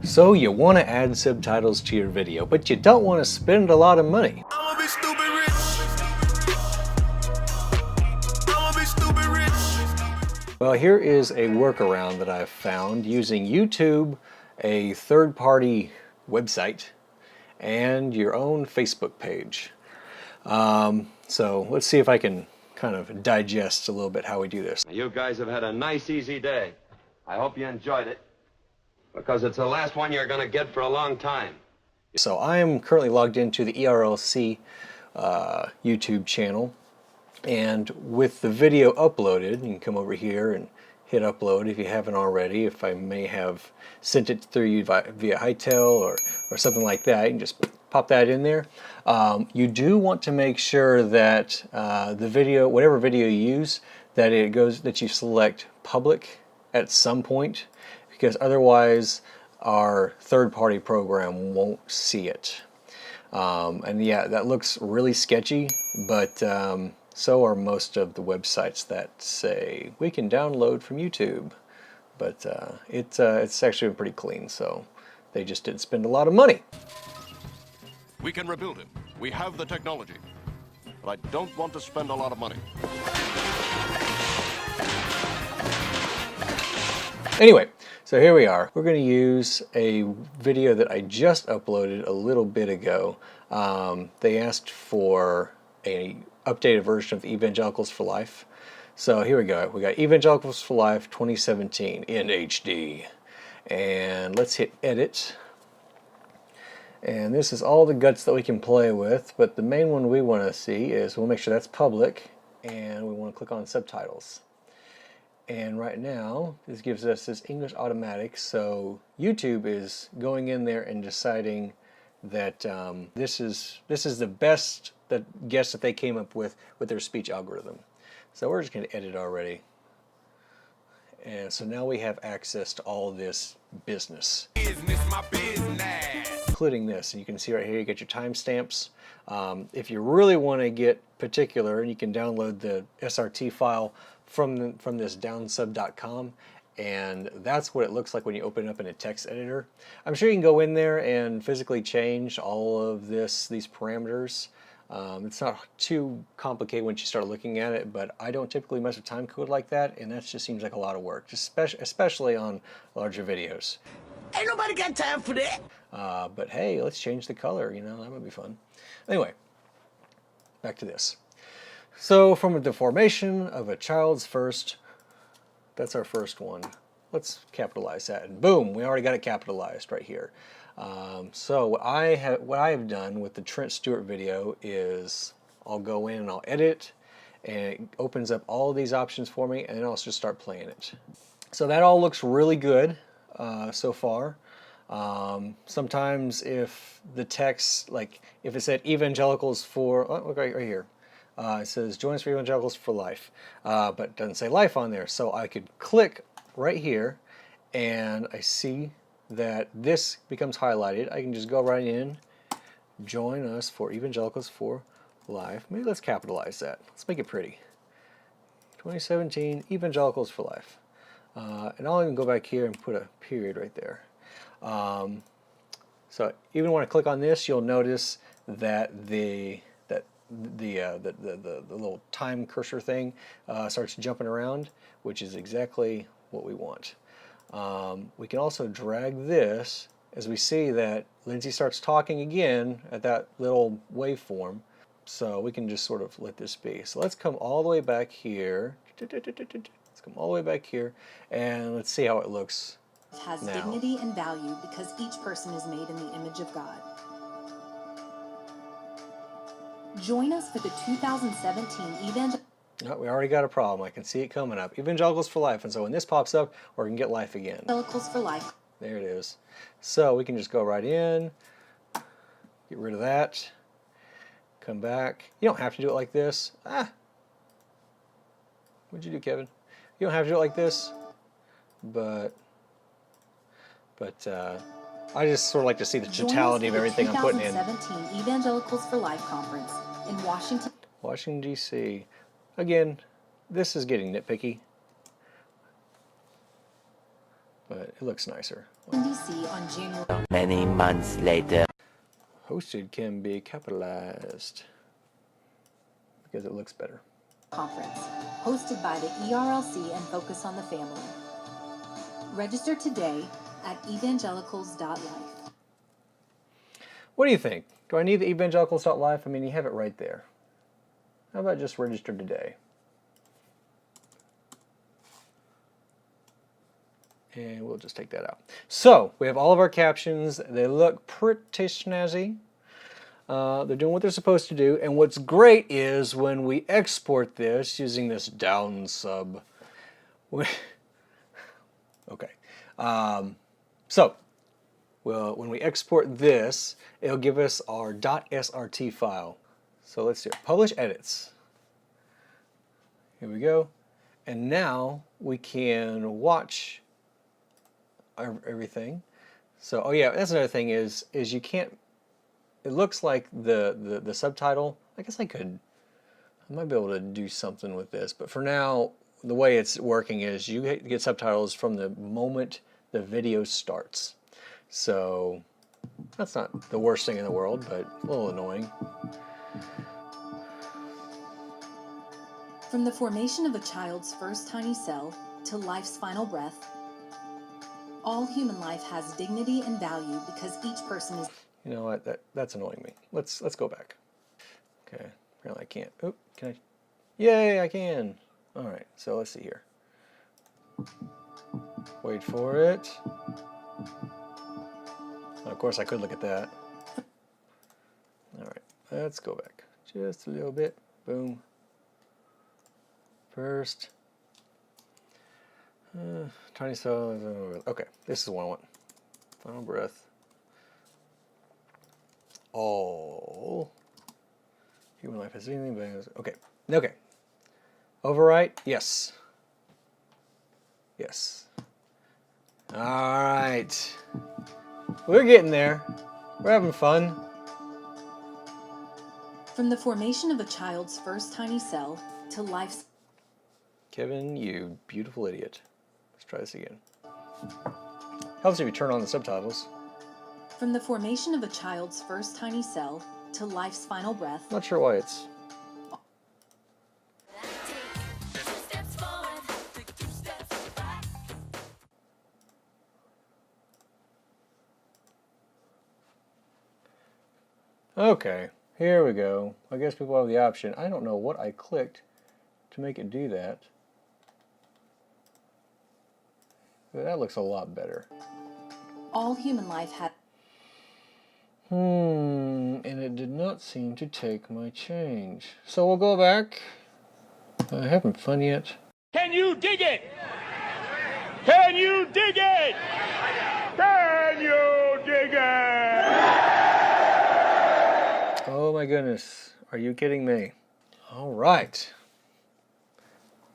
So you want to add subtitles to your video, but you don't want to spend a lot of money. I'ma be stupid rich. I'ma be stupid rich. Well, here is a workaround that I've found using YouTube, a third-party website, and your own Facebook page. So let's see if I can kind of digest a little bit how we do this. You guys have had a nice, easy day. I hope you enjoyed it, because it's the last one you're going to get for a long time. So I am currently logged into the ERLC YouTube channel, and with the video uploaded, you can come over here and hit upload if you haven't already. If I may have sent it through you via Hightail or something like that, you can just pop that in there. You do want to make sure that the video, whatever video you use, that you select public at some point, because otherwise our third-party program won't see it. And yeah, that looks really sketchy, but so are most of the websites that say we can download from YouTube. But it's actually pretty clean, so they just didn't spend a lot of money. We can rebuild it. We have the technology. But I don't want to spend a lot of money. Anyway, so here we are. We're going to use a video that I just uploaded a little bit ago. They asked for a updated version of Evangelicals for Life. So here we go. We got Evangelicals for Life 2017 in HD. And let's hit edit. And this is all the guts that we can play with, but the main one we want to see is, we'll make sure that's public, and we want to click on subtitles. And right now, this gives us this English automatic, so YouTube is going in there and deciding that this is the best guess that they came up with their speech algorithm. So we're just going to edit already. And so now we have access to all of this business. My business. Including this, and you can see right here you get your timestamps. If you really want to get particular, you can download the SRT file from this downsub.com, and that's what it looks like when you open it up in a text editor. I'm sure you can go in there and physically change all of these parameters. It's not too complicated once you start looking at it, but I don't typically mess with time code like that, and that just seems like a lot of work, especially on larger videos. Ain't nobody got time for that. But hey, let's change the color, that would be fun. Anyway, back to this. So from the formation of a child's first, that's our first one. Let's capitalize that, and boom, we already got it capitalized right here. So what I have done with the Trent Stewart video is I'll go in and I'll edit, and it opens up all of these options for me, and then I'll just start playing it. So that all looks really good so far. Sometimes if the text, like if it said Evangelicals for, look right here, it says join us for Evangelicals for Life, but it doesn't say life on there. So I could click right here, and I see that this becomes highlighted. I can just go right in, join us for Evangelicals for Life. Maybe let's capitalize that. Let's make it pretty. 2017 Evangelicals for Life. And I'll even go back here and put a period right there. So even when I click on this, you'll notice that the little time cursor thing starts jumping around, which is exactly what we want. We can also drag this as we see that Lindsay starts talking again at that little waveform. So we can just sort of let this be. So let's come all the way back here. Let's come all the way back here, and let's see how it looks. It has now. Dignity and value because each person is made in the image of God. Join us for the 2017 Evangel. No, we already got a problem. I can see it coming up. Evangelicals for Life, and so when this pops up, we can get life again. Evangelicals for Life. There it is. So we can just go right in, get rid of that, come back. You don't have to do it like this. What'd you do, Kevin? You don't have to do it like this, but I just sort of like to see the totality of everything I'm putting in. 2017 Evangelicals for Life conference in Washington, D.C. Again, this is getting nitpicky. but it looks nicer. DC on January. Many months later. Hosted can be capitalized because it looks better. Conference, hosted by the ERLC and Focus on the Family. Register today at evangelicals.life. What do you think? Do I need the evangelicals.life? I mean, you have it right there. How about just register today? And we'll just take that out. So, we have all of our captions. They look pretty snazzy. They're doing what they're supposed to do. And what's great is when we export this using this down sub. Okay. So, well, when we export this, it'll give us our .srt file. So let's do it. Publish edits. Here we go. And now we can watch everything. So, oh yeah, that's another thing is you can't, it looks like the subtitle, I guess I might be able to do something with this, but for now, the way it's working is you get subtitles from the moment the video starts. So, that's not the worst thing in the world, but a little annoying. From the formation of a child's first tiny cell to life's final breath, all human life has dignity and value because each person is... You know what? That's annoying me. Let's go back. Okay. Apparently I can't. Oh, can I? Yay, I can. All right. So let's see here. Wait for it. Of course, I could look at that. All right. Let's go back just a little bit. Boom. First. Tiny cell. Okay. This is what I want. Final breath. All human life has anything but okay. Overwrite, yes. Yes. All right. We're getting there. We're having fun. From the formation of a child's first tiny cell to life's... Kevin, you beautiful idiot. Let's try this again. Helps if you turn on the subtitles. From the formation of a child's first tiny cell to life's final breath. Not sure why it's... Okay, here we go. I guess people have the option. I don't know what I clicked to make it do that. But that looks a lot better. All human life had... And it did not seem to take my change. So we'll go back. I haven't fun yet. Can you dig it? Can you dig it? Can you dig it? Oh my goodness. Are you kidding me? All right.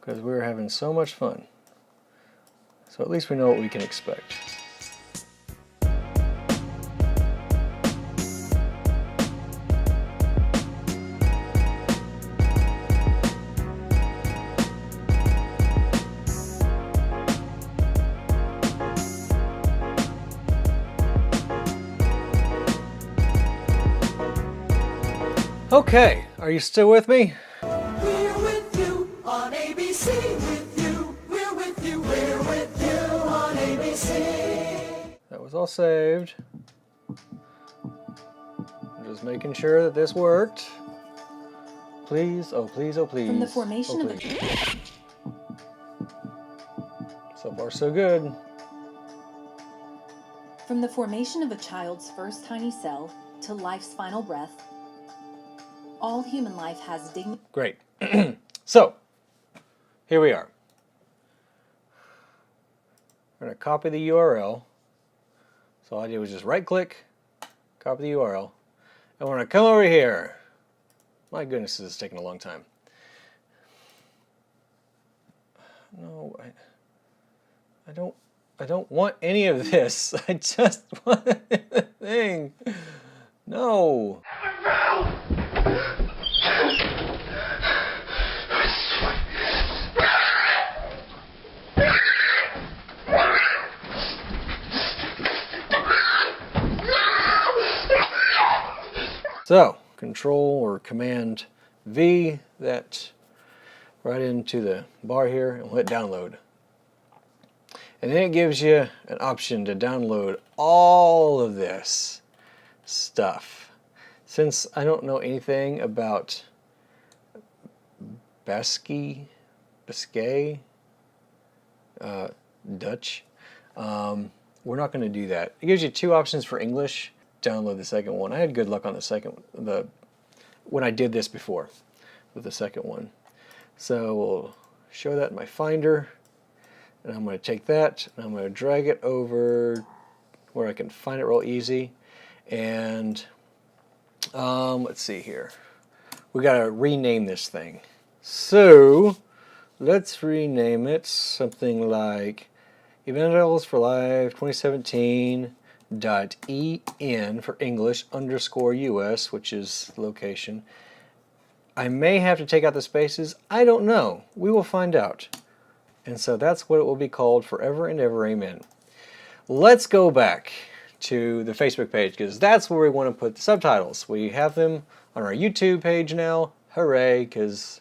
Because we're having so much fun. So at least we know what we can expect. Okay, are you still with me? We're with you on ABC. With you, we're with you. We're with you on ABC. That was all saved. I'm just making sure that this worked. Please, oh please, oh please. From the formation oh, of please. a... So far so good. From the formation of a child's first tiny cell to life's final breath, all human life has dignity. Great. So, here we are. We're going to copy the URL. So all I did was just right click, copy the URL, and we're going to come over here. My goodness, this is taking a long time. No, I don't want any of this. I just want the thing. No. So Control or Command V that right into the bar here, and we'll hit download. And then it gives you an option to download all of this stuff. Since I don't know anything about Biscay, Dutch, we're not going to do that. It gives you two options for English. Download the second one. I had good luck on the second, when I did this before with the second one. So we'll show that in my Finder, and I'm going to take that and I'm going to drag it over where I can find it real easy. And let's see here. We got to rename this thing. So let's rename it something like Evangelicals for Life 2017.en for English _US, which is location. I may have to take out the spaces. I don't know. We will find out. And so that's what it will be called forever and ever. Amen. Let's go back to the Facebook page, because that's where we want to put the subtitles. We have them on our YouTube page now. Hooray, because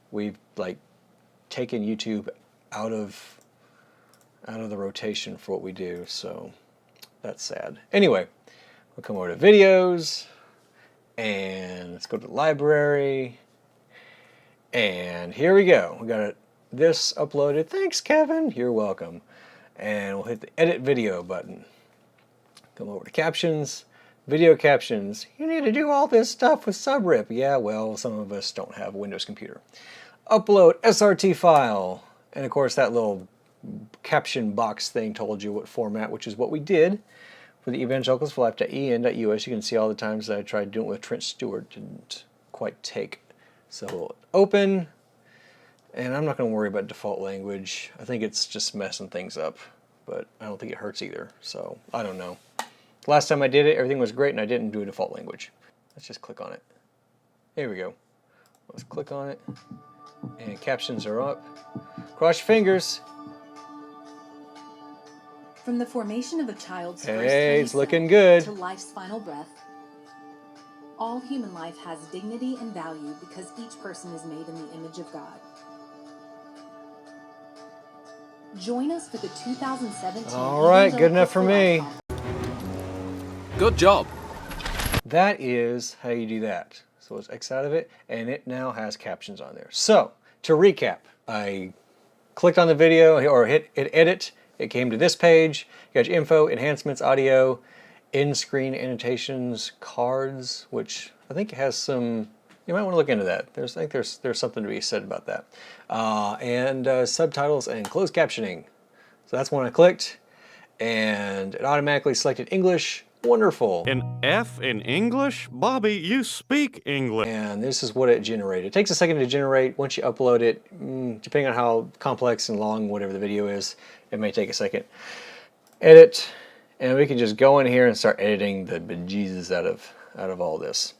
we've like taken YouTube out of the rotation for what we do, so that's sad. Anyway, we'll come over to videos, and let's go to the library, and here we go. We got this uploaded. Thanks, Kevin. You're welcome. And we'll hit the edit video button. Come over to captions, video captions. You need to do all this stuff with subrip. Yeah, well, some of us don't have a Windows computer. Upload SRT file, and of course that little caption box thing told you what format, which is what we did for the Evangelicals for Life.en.us. You can see all the times that I tried doing it with Trent Stewart. Didn't quite take. So we'll open, and I'm not going to worry about default language. I think it's just messing things up, but I don't think it hurts either, so I don't know. Last time I did it, everything was great, and I didn't do a default language. Let's just click on it. Here we go. Let's click on it, and captions are up. Cross your fingers. From the formation of a child's Hey, first tiny it's looking cell good. to life's final breath, all human life has dignity and value because each person is made in the image of God. Join us for the 2017 All right, good enough for me. Good job. That is how you do that. So let's X out of it, and it now has captions on there. So to recap, I clicked on the video or hit edit. It came to this page. You got your info, enhancements, audio, in-screen annotations, cards, which I think has some. You might want to look into that. I think there's something to be said about that, and subtitles and closed captioning. So that's when I clicked, and it automatically selected English. Wonderful. An F in English? Bobby, you speak English. And this is what it generated. It takes a second to generate. Once you upload it, depending on how complex and long whatever the video is, it may take a second. Edit, and we can just go in here and start editing the bejesus out of all this.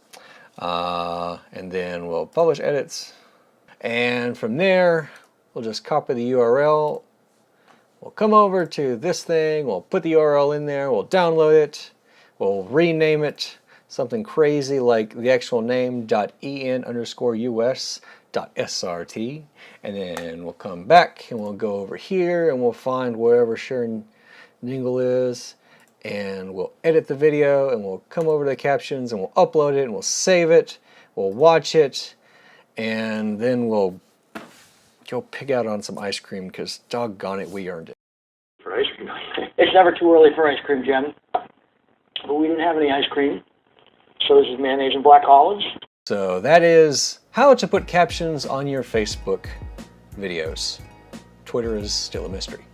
And then we'll publish edits. And from there, we'll just copy the URL. We'll come over to this thing. We'll put the URL in there. We'll download it. We'll rename it something crazy like the actual name .en_us.srt, and then we'll come back and we'll go over here and we'll find wherever Sharon Ningle is, and we'll edit the video, and we'll come over to the captions and we'll upload it and we'll save it. We'll watch it, and then we'll go pick out on some ice cream, because doggone it, we earned it. For ice cream. It's never too early for ice cream, Jen. But we didn't have any ice cream. So this is mayonnaise and black olives. So that is how to put captions on your Facebook videos. Twitter is still a mystery.